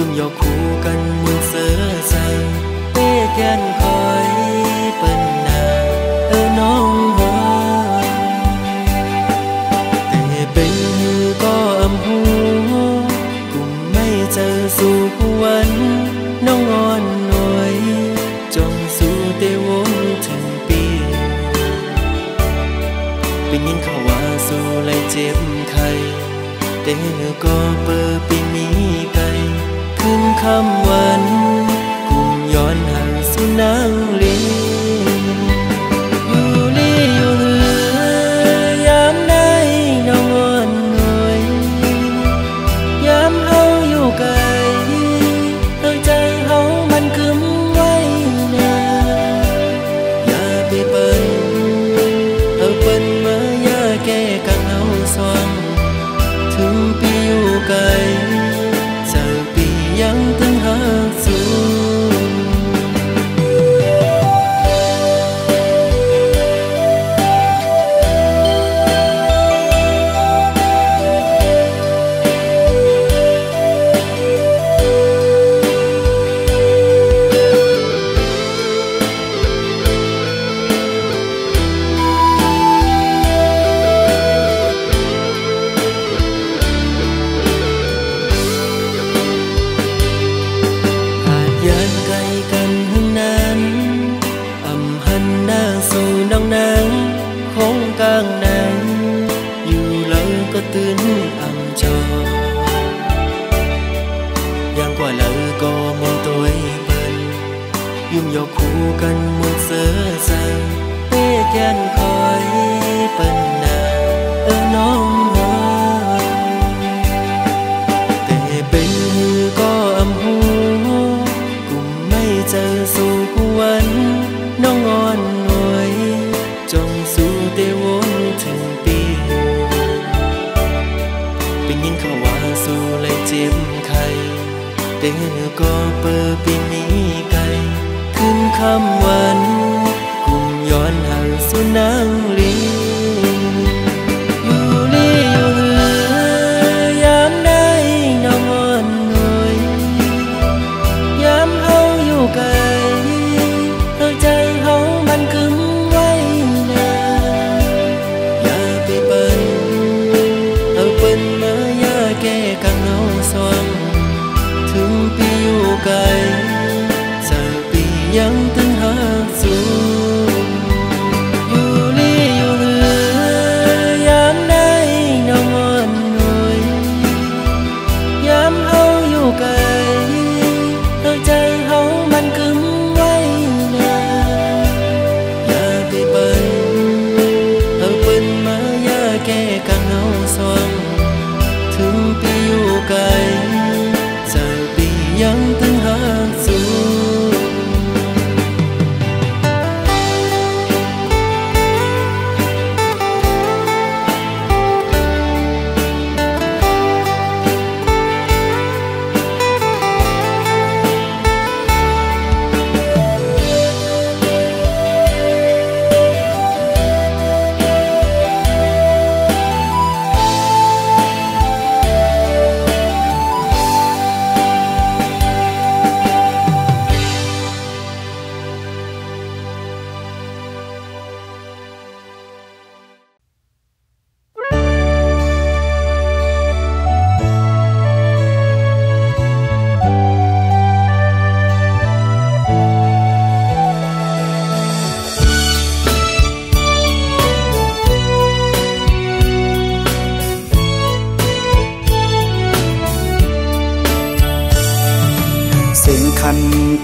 มยกคู่กันมุนเสือใส่เป้แกนคอยเปิ้นนาน้องหัวแต่เป็นหือก็อำหูกุมไม่เจอสู่วันน้องอ่อนหน่วยจงสู่เตวนถึงปีเป็นยินเขาว่าสู่เลยเจ็บไข้แต่ก็เปิดปีมีไกลขึ้นคำวันกุมย้อนหันสู่นางลีอยู่ลีอยู่เหือยามได้น้องอ่อนหน่วยยามเฮาอยู่ไกลใจเฮามันคึมไว้นาอย่าไปเปิ้นเปิ้นมาอย่าแก้กันเฮาสว่างถึงปีอยู่ไกลเจอปียังตึงหักสูตื่นอ่ำจอยังกว่าเลอก็มองตัวเปิ้นยุ่มยกคู่กันมุนเสือใส่เป้แกนคอยเปิ้นนาน้องหัวแต่เป็นหือก็อำหูกุมไม่เจอสู่วันน้องอ่อนหน่วยจงสู่เตวนถึงปีเป็นยินเขาว่าสู่เลยเจ็บไข้แต่ก็เปิดปีมีไกลขึ้นคำวันกุมย้อนหันสู่นางลีอยู่ลีอยู่เหือยามได้น้องอ่อนหน่วยยามเฮาอยู่ไกลใจเฮามันคึมไว้นาอย่าไปเปิ้นเปิ้นมาอย่าแก้กันเฮาสว่างถึงปีอยู่ไกลเจอปียังตึงหักสูอยู่ลีอยู่เหือยามได้น้องอ่อนหน่วยยามเฮาอยู่ไกลใจเฮามันคึมไว้นาอย่าไปเปิ้นเปิ้นมาอย่าแก้กันเฮาสว่างถึงปีอยู่ไกลเจอปียังตึงหักสู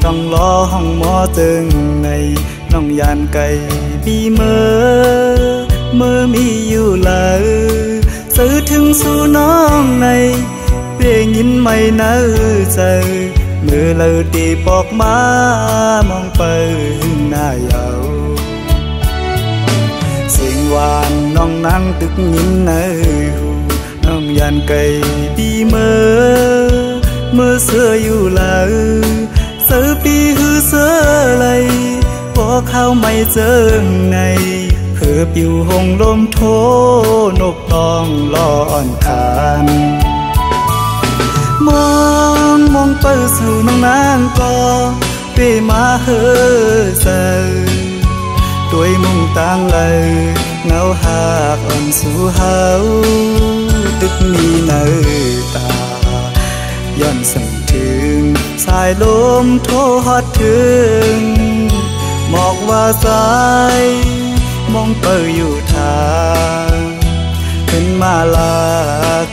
ต้องล้อห้องหมอตึงในน้องยานไก่บีเมื่อมีอยู่เลยซื้อถึงสู่น้องในเพียงยินไม่น่าใจเมื่อเราตีปอกมามองไปหน้าเยาเสียงหวานน้องนั่งตึกยินในหูน้องยานไก่บีเมื่อเสื้ออยู่เลยซื้อปีหือเสื้อไรพอเข้าไม่เจอในเพื่อปิวหงลมโทนกต้องร้อนคานมอง มองเปิดสู่น้องนางก็เปมาเฮอเซด้วยมุงต่างเลยเงาหากอ่อนสู่เฮาตึกมีเนตาย้อนสั่งถึงสายลมโทรฮอดถึงหมอกว่าสายมองเปิดอยู่ทางขึ้นมาลา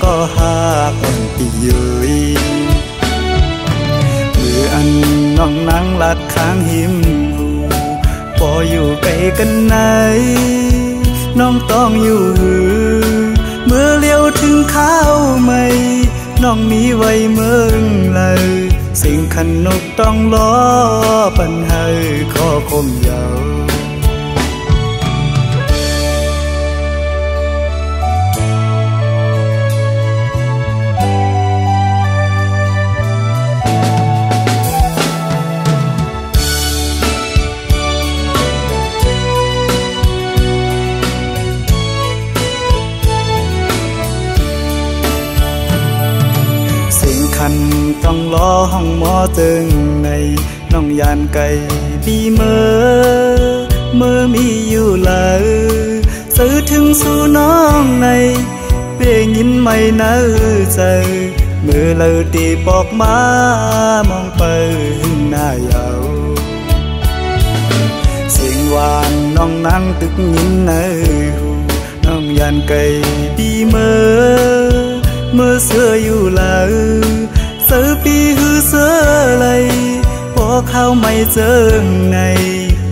ก็หากอ่อนปียุยมืออันน้องนั่งหลัดข้างหิมหูพออยู่ไกลกันไหนน้องต้องอยู่หือเมื่อเลี้ยวถึงข้าวไม่น้องมีไว้เมืองเลยสิ่งขันนกต้องล้อปันให้ข้อคมยาวต้องล้อห้องหมอตึงในน้องยานไก่ดีเมื่อมีอยู่เลยสื่อถึงสู่น้องในเปียยินไม่เนื้อใจเมื่อเลยตีบอกมามองไปหน้ายาวเสียงหวานน้องนั่งตึกยินเนื้อหูน้องยานไก่ดีเมื่อเสื้ออยู่เลยเสือปีหือเสือไหลพอเข้าไม่เจอไง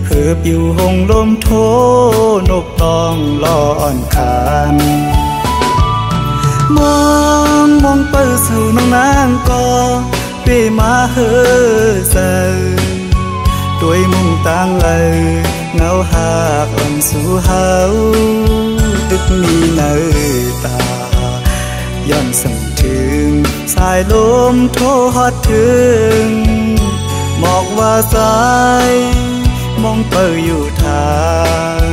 เหือบอยู่หงลมโทนกต้องรออ่อนคานมองเปิดสู่น้องนางก็เปมาเฮอเซด้วยมุงต่างเลยเงาหากอ่อนสู่เฮาตึกมีเนตาย้อนสั่งถึงสายลมโทรฮอดถึงหมอกว่าสายมองเปิดอยู่ทาง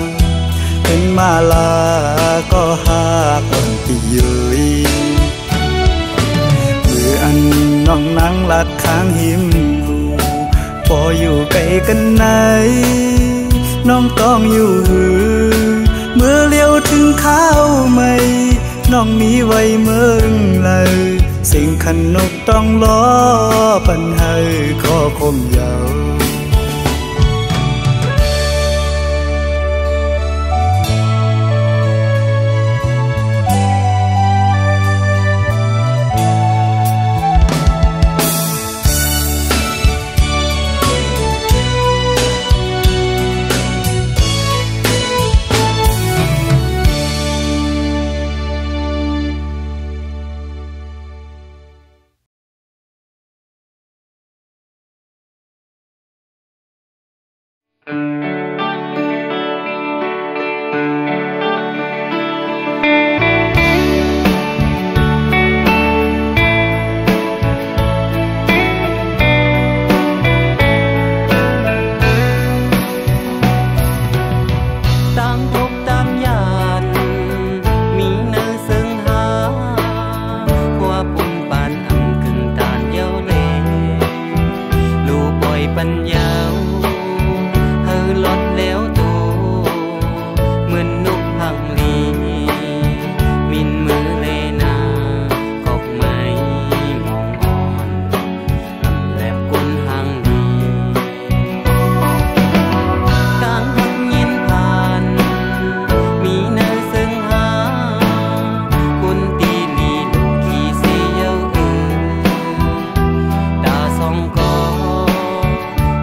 ขึ้นมาลาก็หากอ่อนปียุยมืออันน้องนั่งหลัดข้างหิมหูพออยู่ไกลกันไหนน้องต้องอยู่หือเมื่อเลี้ยวถึงข้าวไม่น้องมีไว้เมืองเลยสิ่งขันนกต้องล้อปันให้ข้อคมยาว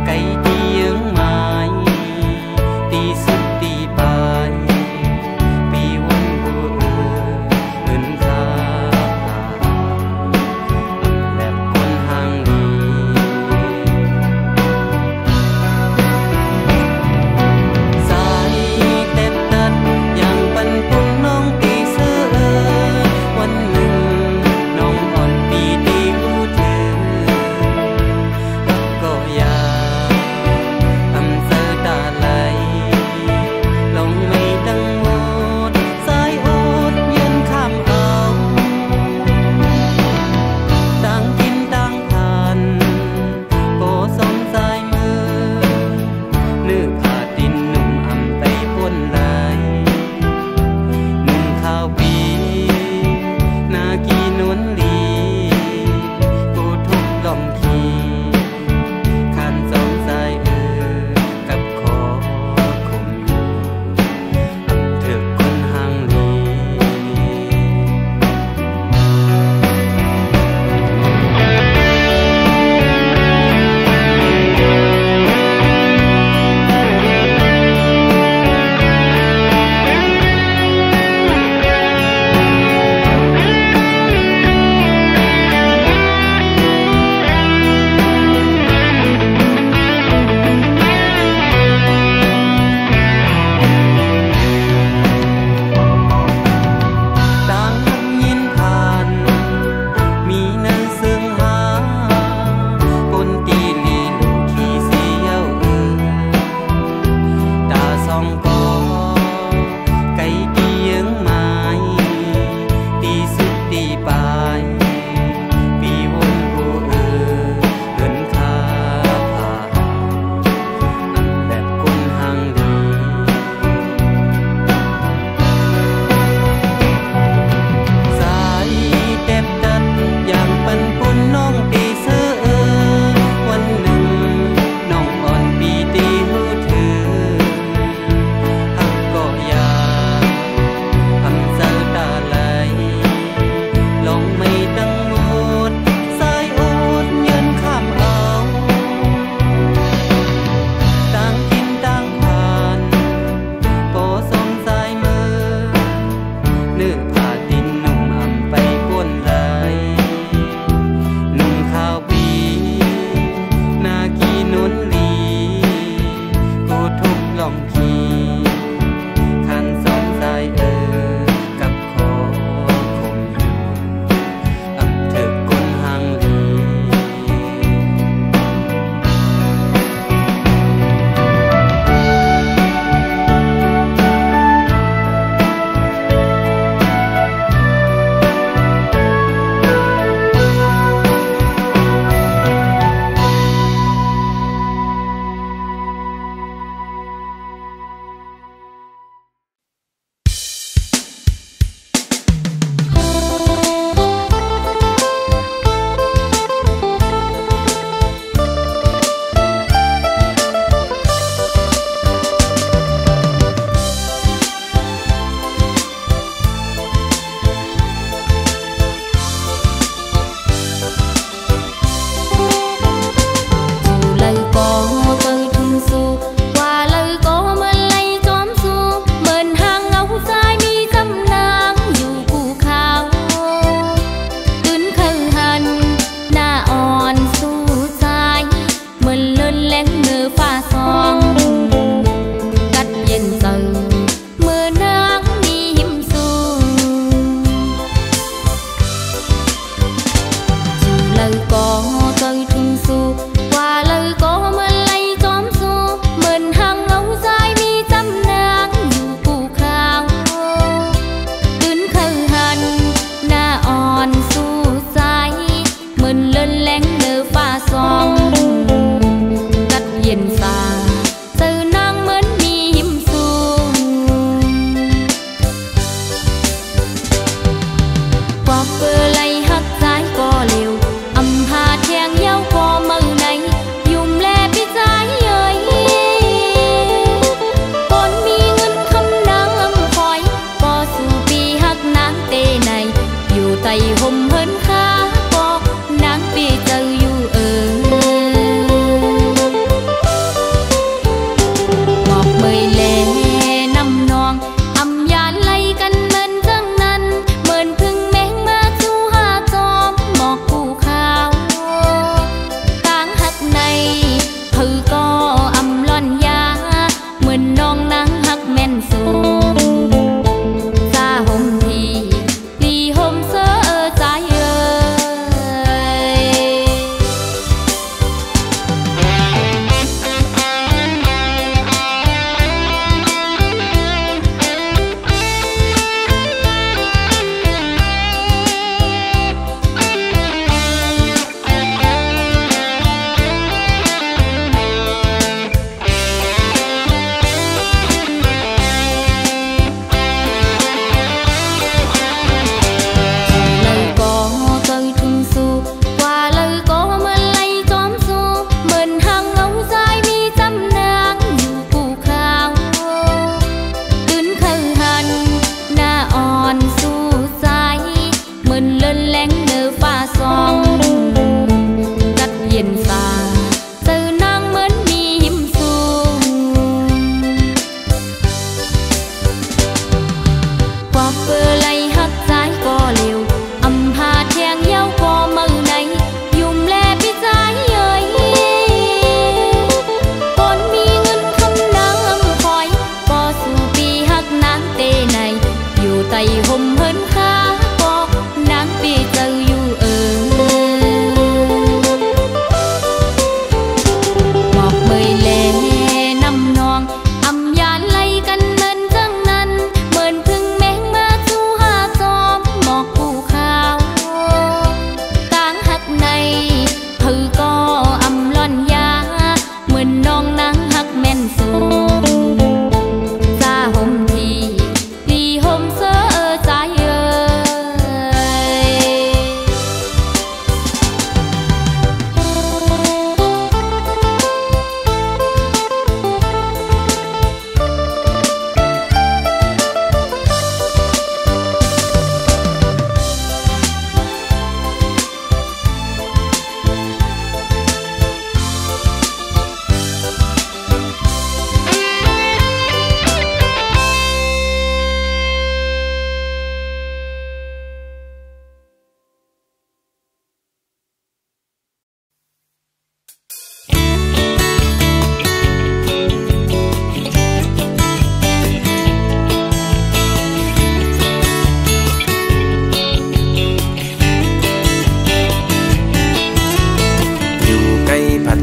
ไ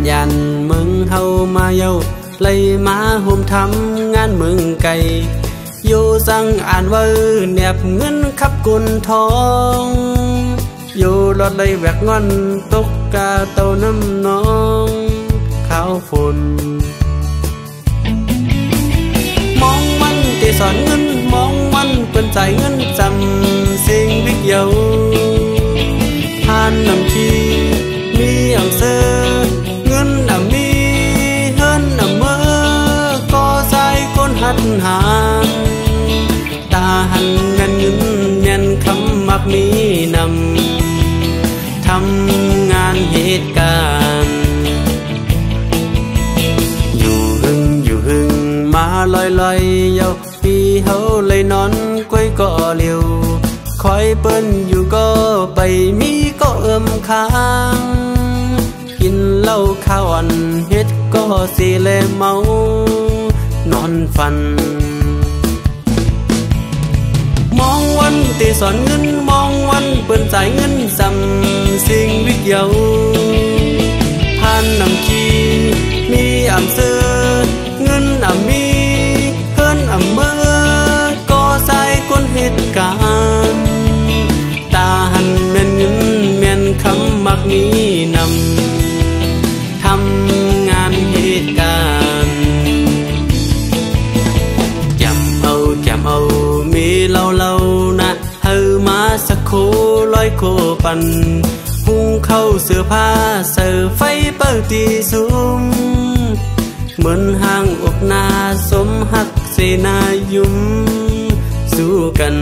ยันมึงเฮามาเยาเลยมาห่มทำงานมึงไก่อยู่สังอ่านว่าแนบเงินขับกุนทองอยู่รถเลยแวกงอนตกกาเต้าน้ำน้องข้าวฝนมองมันที่สอนเงินมองมันเป็นใจเงินจำสิ่งวิกเยาผ่านน้ำขี้มีอ่ำเสื้อเงินอ่ำมีเฮินอ่ำเมื่อก็ใจคนหัดหางตาหันเงินเงินเงินคำมักมีนำทำงานเหตุการณ์อยู่หึงมาลอยเยาปีเฮาเลยนอนก้อยก็เลียวคอยเปิ้นอยู่ก็ไปมีก็ค้างกินเหล้าข้าวอันเฮ็ดก็สิเลเมานอนฝันมองวันที่สอนเงินมองวันเปิ้นจ่ายเงินซ้ำสิ่งวิกเยาผ่านน้ำขี้มีอ่ำเสื้อเงินอ่ำมีเฮินอ่ำเมื่อก็ใส่คนเหตุการณ์ตาหันแม่นเงินแม่นคำมักมีนำทำงานเหตุการณ์จำเอามีเล่านะเฮามาสักโคลอยโคปันหุงเข้าเสื้อผ้าเสิร์ฟไฟเปิดตีซุ้มเหมือนห้างอกนาสมหักเสนายุ่มสู้กัน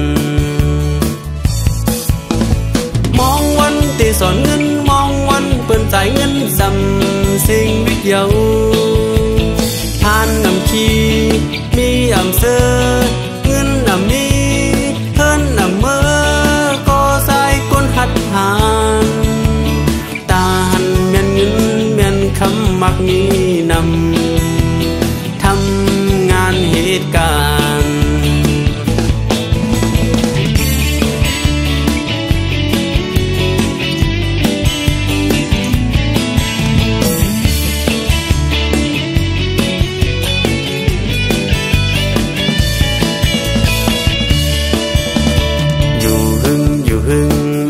มองวันที่สอนเงินมองวันเปิ้นจ่ายเงินซ้ำสิ่งวิกเยาผ่านน้ำขี้มีอ่ำเสื้อเงินอ่ำมีเฮินอ่ำเมื่อก็ใส่ก้นหัดหางตาหันแม่นเงินแม่นคำมักมีนำทำงานเหตุการณ์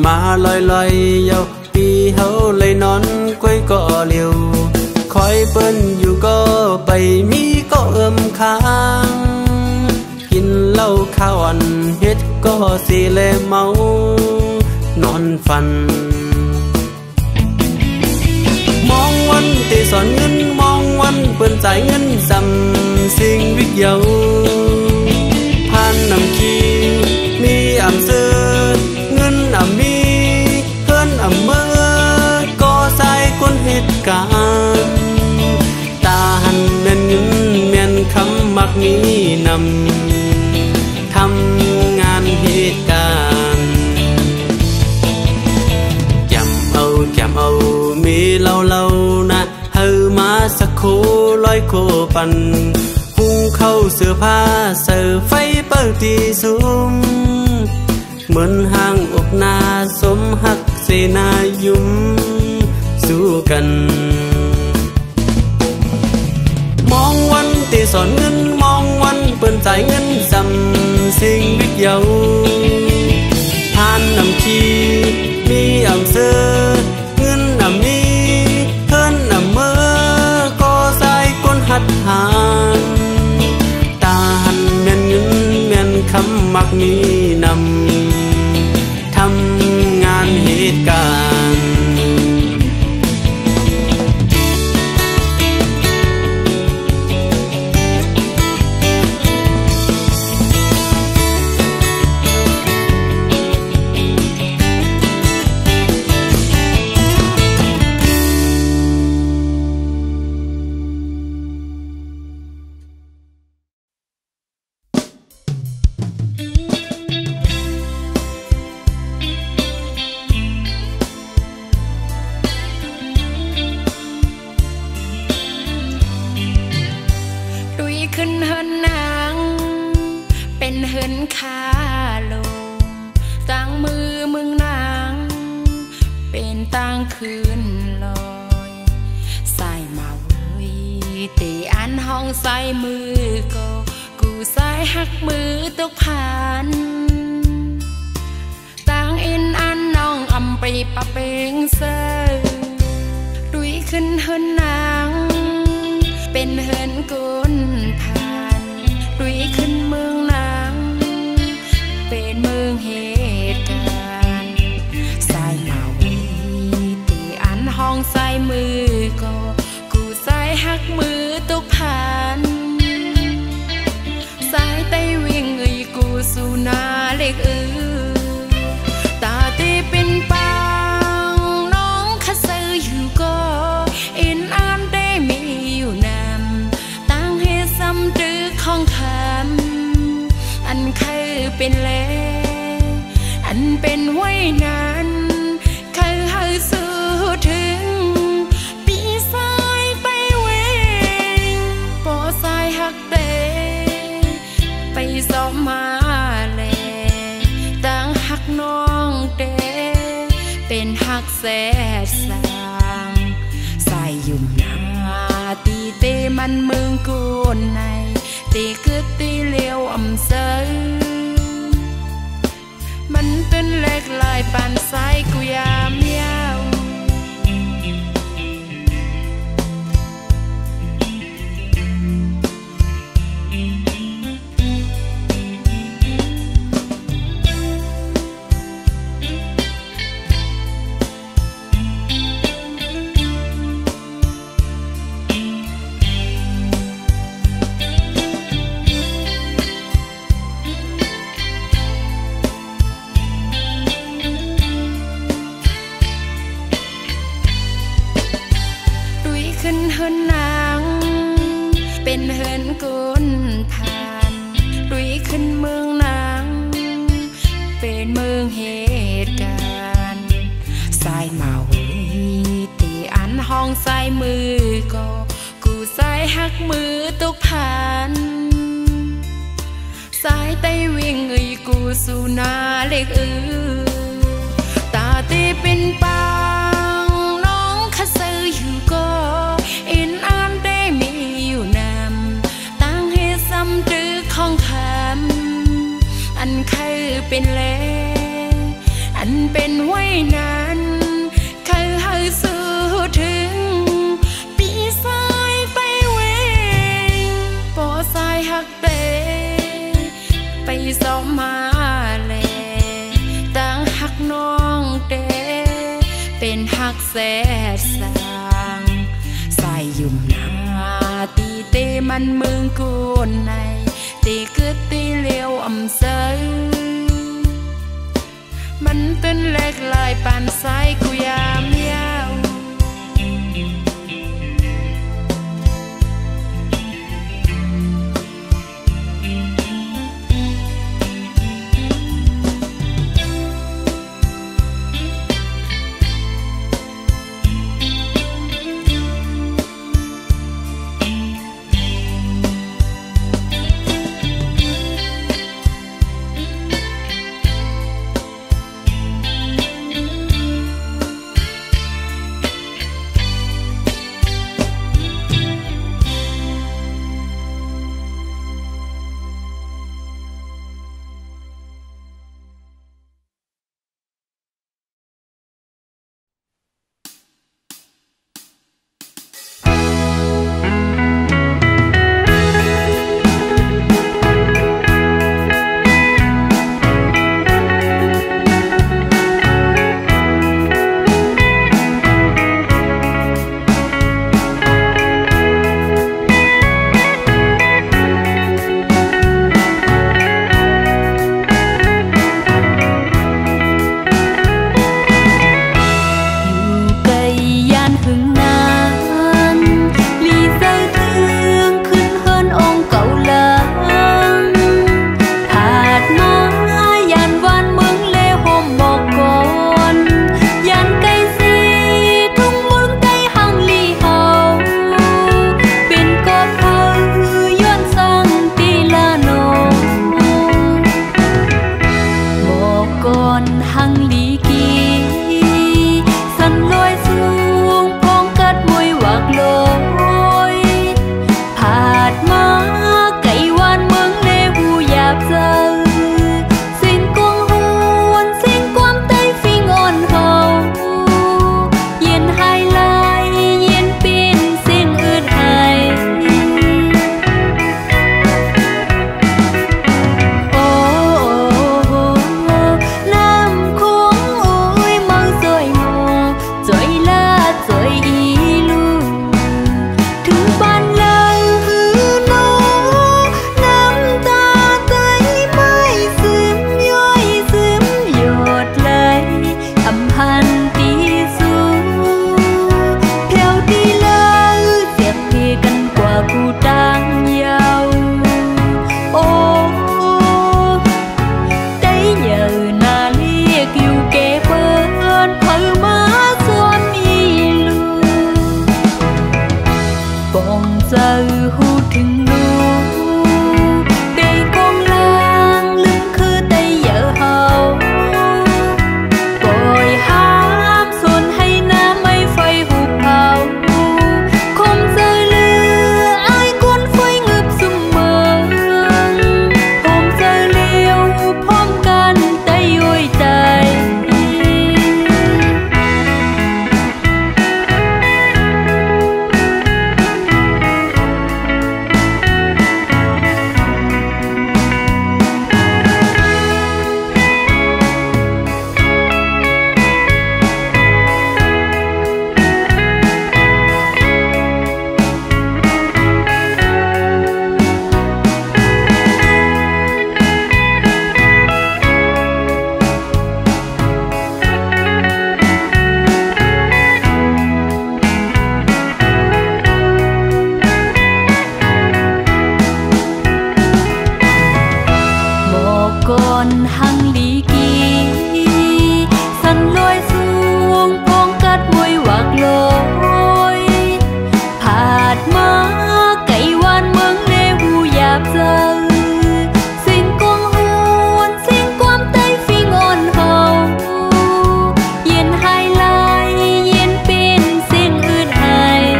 มาลอยเยาปีเฮาเลยนอนก้อยก็เลียวคอยเปิ้นอยู่ก็ไปมีก็ค้างกินเหล้าข้าวอันเฮ็ดก็สิเลเมานอนฝันมองวันที่สอนเงินมองวันเปิ้นจ่ายเงินซ้ำสิ่งวิกเยาผ่านน้ำขี้มีอ่ำเสื้อเงินอ่ำมีเฮินอ่ำเมื่อก็ใส่คนเหตุการณ์ตาหันแม่นเงินแม่นคำมักมีนำทำงานเหตุการณ์จำเอามีเล่านะเฮามาสักโคลอยโคปันหุงเข้าเสื้อผ้าเสิร์ฟไฟเปิดตีซุ้มเหมือนห้างอกนาสมหักเสนายุ่มสู้กันมองวันที่สอนเงินมองวันเปิ้นจ่ายเงินซ้ำสิ่งวิกเยาผ่านน้ำขี้มีอ่ำเสื้อเงินอ่ำมีเฮินอ่ำเมื่อก็ใส่ก้นหัดหางตาหันแม่นเงินแม่นคำมักมีนำทำงานเหตุการณ์ขึ้นเฮินนางเป็นเฮินคาลงต่างมือมึงนางเป็นต่างคืนลอยสาย องใส่มือก็กูใส่หักมือตกผ่านต่างอินอันน้องอำไปปะเปงเซอดุยขึ้นเฮินนางเป็นเฮินกุนผ่านดุยขึ้นเมืองนางเป็นเมืองเหตุการณ์สายมาวีตีอันห้องใส่มือก็กูใส่หักมือตกผ่านสายไตวิ่งกูสู่นาเล็กตาตีเป็นปังน้องคัดซื้ออยู่ก็อินอันได้มีอยู่นำตั้งให้ซ้ำดื้อของคำอันเคยเป็นแลอันเป็นไว้นานเคยให้สู้ถึงปีสายไปเวงปอสายหักเตไปสอบมาแลตั้งหักน้องเตเป็นหักแสดสางใส่ยุ่มนาตีเตมันเมืองกุนในตีคือตีเลี้ยวอำเซอมันเป็นเล็กลายปานสายกูยามยาวขึ้นเฮินนางเป็นเฮินกุนผ่านดุยขึ้นเมืองนางเป็นเมืองเหตุการณ์สายมาวีตีอันห้องใส่มือก็กูใส่หักมือตกผ่านสายไตวิ่งกูสู่นาเล็กตาตีเป็นปังน้องคัดซื้ออยู่ก็อินอันได้มีอยู่นำตั้งให้ซ้ำดื้อของคำอันเคยเป็นแลอันเป็นไว้นานเคยให้สู้ถึงปีสายไปเวงปอสายหักเตไปสอบมาแลตั้งหักน้องเตเป็นหักแสดสางใส่ยุ่มนาตีเตมันเมืองกุนในตีคือตีเลี้ยวอำเซอมันเป็นเล็กลายปานสายกูยามยาว giờ hút thừng nụ để con lang lưng khư tay giờ hầu bồi hám xuân hay na mây phai hụp hào không rơi lừa ai cuốn phơi ngập sum mơ hôm rơi liêu phom can tay ôi tay con hăng lý kỳ sân lôi xuống phong cắt môi hoặc lối phạt má cậy quan mướn lê hu dạp giờ xin con hôn xin quan tay phi ngon hầu yên hai lai yên pin xin ướt hai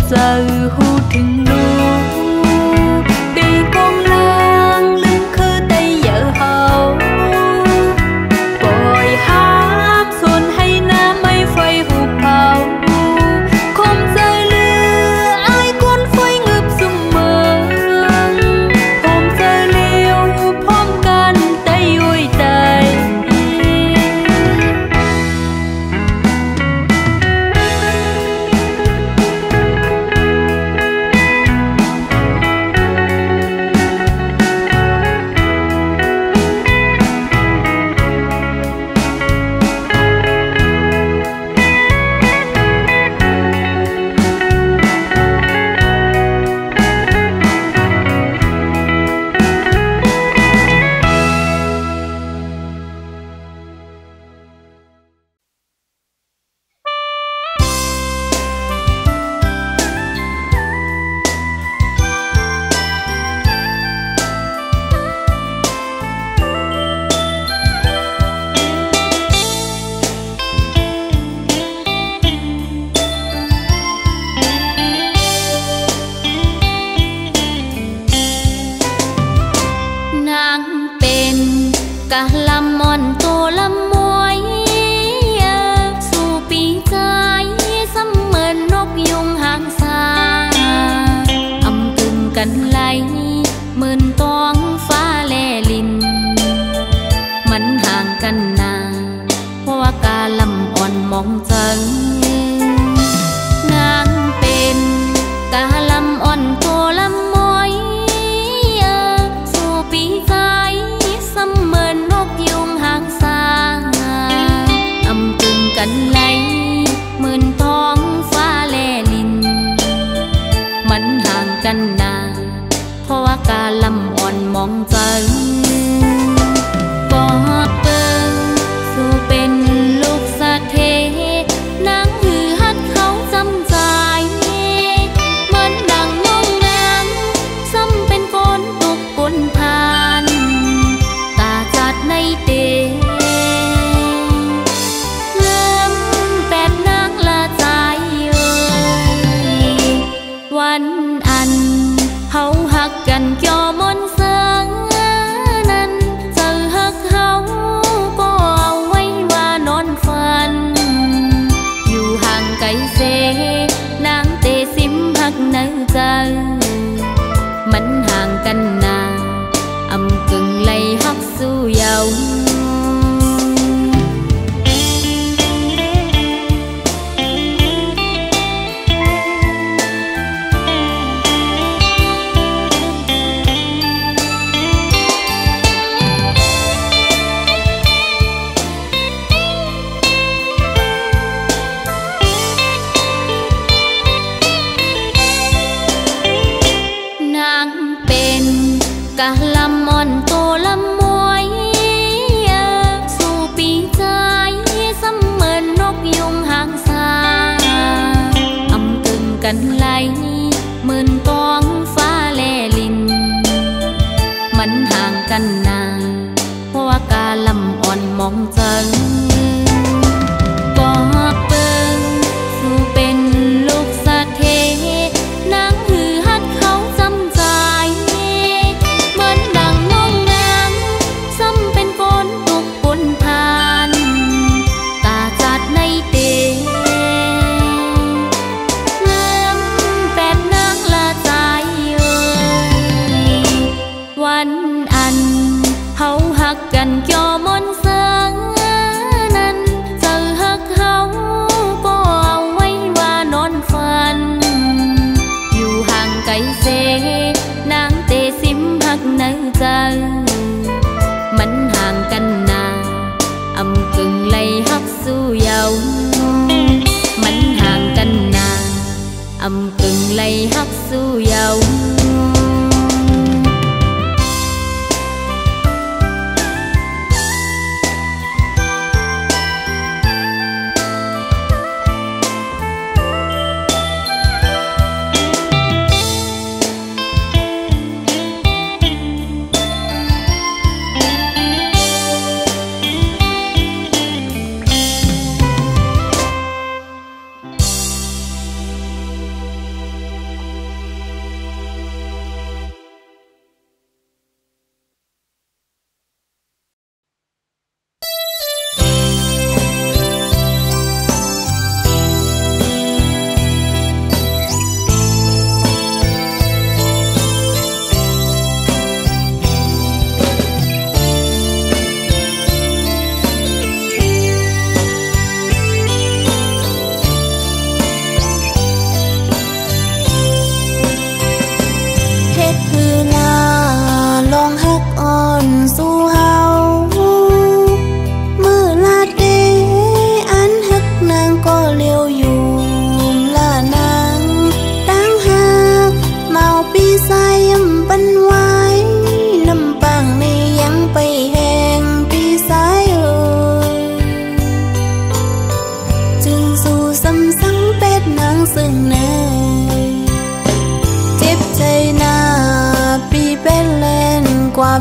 giờ hút thừng nụ để con lang lưng khư tay giờ hầu bồi hám xuân hay na mây phai hụp hào không rơi lừa ai cuốn phơi ngập sum mơ hôm rơi liêu phom can tay ôi tayกะลำมอนโตลำมวยสู่ปีใจเสมือนนกยุงหางสาอำกึ่งกันไหลหมื่นตองฟ้าแลลินมันห่างกันนาเพราะว่ากาลำอ่อนมองจังนางเป็นกาลำอ่อนโตลำมวยสู่ปีใจเสมือนนกยุงหางสาอำกึ่งกันไหลหมื่นทองฟ้าแลลินมันห่างกันนาเพราะว่ากาลำอ่อนมองจังกอดเปิงสู่เป็นลูกสะเทนางหือฮัดเขาจำใจเหมือนดังน้องนางซ้ำเป็นคนตุกปนทานตาจัดในเตเริ่มแปดนางละใจวันอันเฮาหักกันเกี่ยวมนเสืองนั้นเจอหักเฮาก็เอาไว้ว่านอนฝันอยู่ห่างไกลเสนางเตสิมหักในใจ cả làm mòn tô làm muối dù bị trái xăm mơn nóc dùng hàng xa âm từng cắn lại mơn toán phá lè lìn mắn hàng căn nàng hoa cả làm on mong chân có bên dù bên lúc xa thế nắng hư hát khóc dâm dài mến đằng mong ngang xăm bên con tục buồn than ta chát nay tê ngắm bẹt nắng là dài ơiวันอันเฮาหักกันจอมนเสิงนั้นเจอหักเฮาก็เอาไว้ว่านอนฝันอยู่ห่างไกลเสนางเตสิมหักในใจมันห่างกันนาอำกึ่งไล่หักสู้เยามันห่างกันนาอำกึ่งไล่หักสู้เยา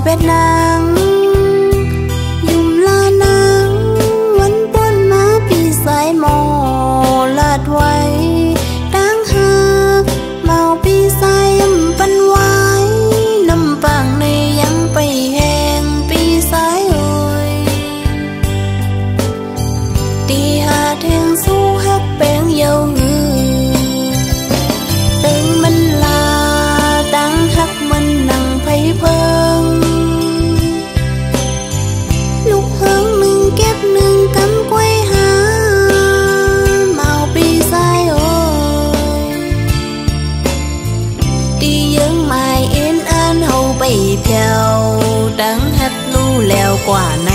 เบ็ดนางยุ่มลานางวันป้นมาปีสายหมอลาดไว้ดังหากเมาปีสายยำปันไว้น้ำปังในยังไปแห้งปีสายเอ่ยตีหาแทงสู้ฮักแป้งเยาเงือแป้งมันลาดังฮักมันนั่งไผ่เพิงดังฮัดลู่แล้วกว่าใน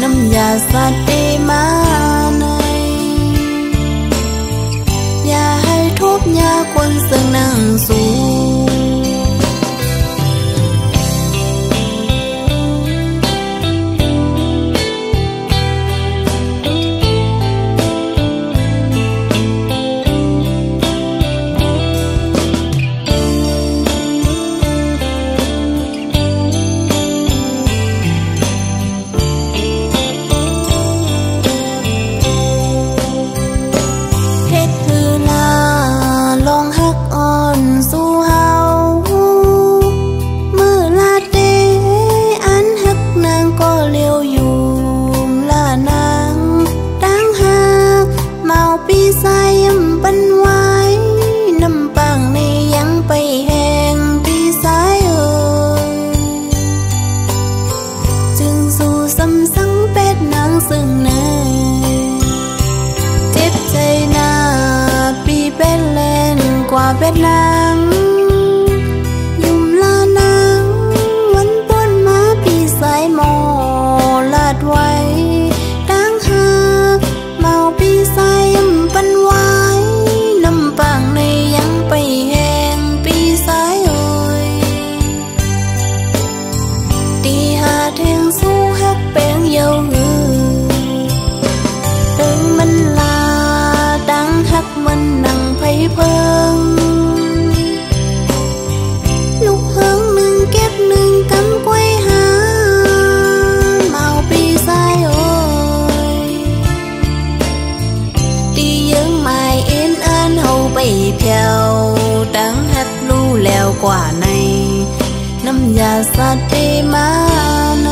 น้ำยาสัตว์เอมาในอย่าให้ทุบยาควนซึ่งนั่งสูเบ็ดนางยุ่มลานางวันป้นมาปีสายหมอลาดไว้ดังหากเมาปีสายยำปันไว้น้ำปังในยังไปแห้งปีสายเอ่ย สัตว์เอมาใน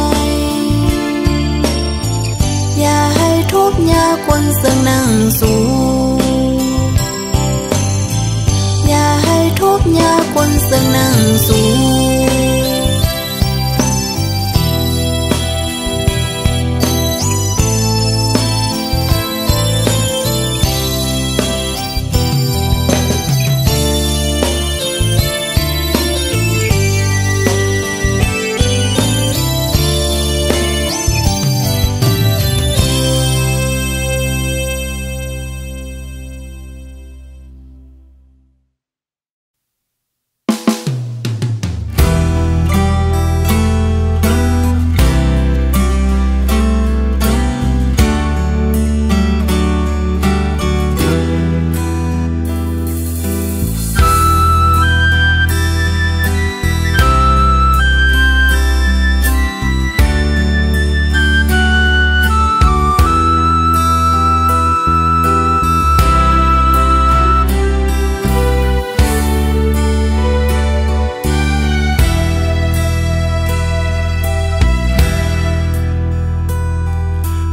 อย่าให้ทุกยาคนเสื่องนั่งสูอย่าให้ทุกยาคนเสื่องนั่งสู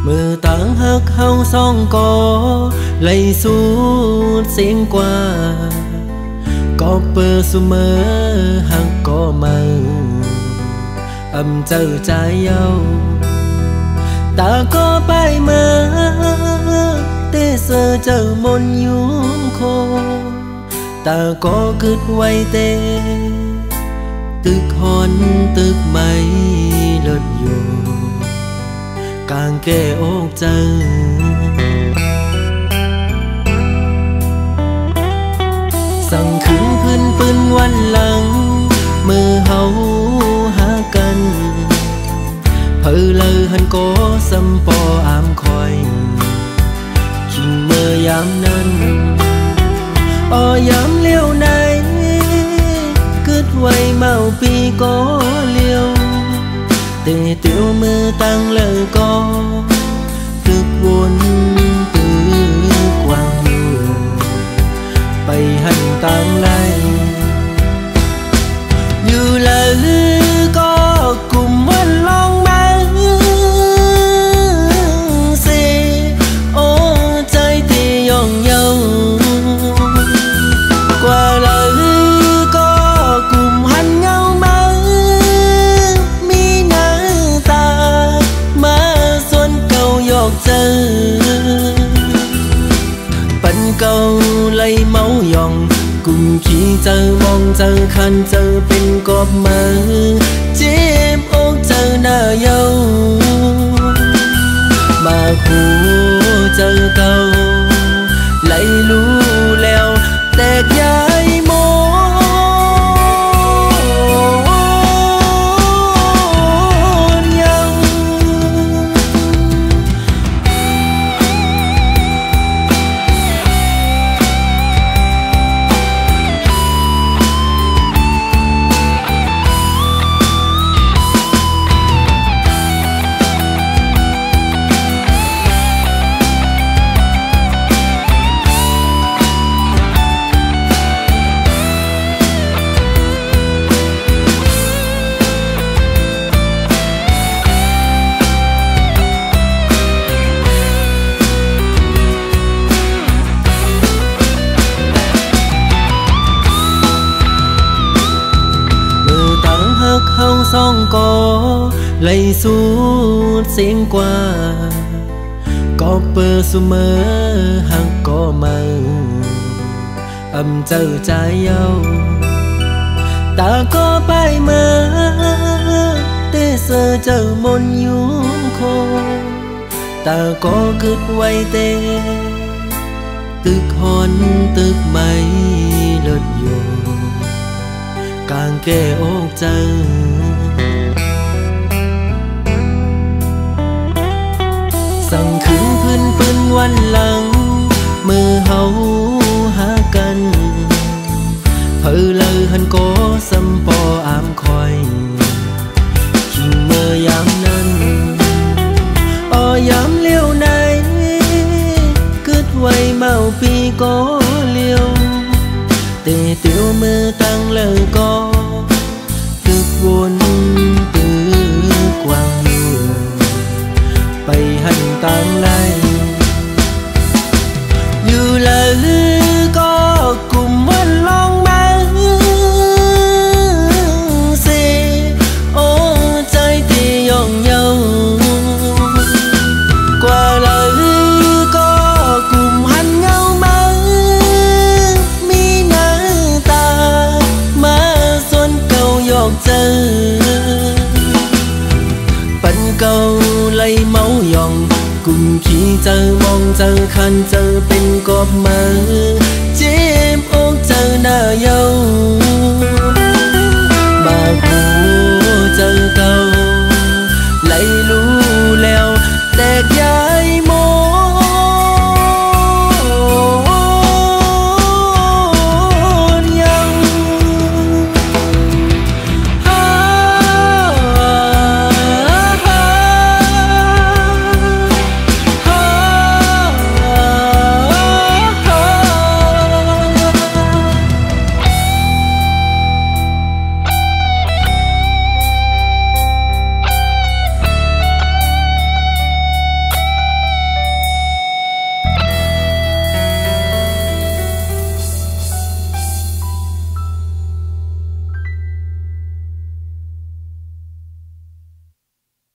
มือต่างหักเฮาสองก่อไหลสูดเสียงกว่าก็เปิดเสมอหักก็มาเจอใจเย้าตาก็ไปมาเตเสอเจอมนยุ่งโคตาก็กึดไว้เตตึกหอนตึกไม่เลิศอยู่กางแก้อกเจอสั่งขึ้นพื้นปืนวันหลังมือเฮาหากันเพอเลยหันโกสัมปออามคอยคิงเมื่อยามนั้นยามเลี้ยวไหนกึดไว้เมาปีก็เลี้ยวเตะเตียวมือตั้งเลยก็ตึกวนตึกวางอยู่ไปหันตั้งไลอยู่เลยก็กลุ่มวันลองมาสิโอ้ใจที่ย่องเยาปันเก่าไล่เมายองกุมขี้เจอมองเจอคันเจอเป็นกอบมือเจ็บอกเจอหน้าเยามาคู่เจอเก่าไล่รู้แล้วแตกย้ายโมเฮาสองก่อไหลสูดเสียงกว่าก็เปิดเสมอหักก็มาเจอใจเย้าตาก็ไปมาเตเสอเจอมนยุ่งโคตาก็กึดไว้เตตึกหอนตึกไม่เลิศอยู่กางแก้อกเจอสั่งขึ้นพื้นปืนวันหลังมือเฮาหากันเพอเลยหันโกสัมปออามคอยคิงเมื่อยามนั้นยามเลี้ยวไหนกึดไว้เมาปีก็เลี้ยวเตะเตียวมือตั้งเลยก็ตึกวน tạm này như lời có cùng một lòng mang xe ô trái thì dòng nhau qua lời có cùng hành nhau mang mi nở ta má xuân cầu giọt chân bận cầu lấy máu dòng cùng khiเจอมองเจอคันเจอเป็นกอบมือ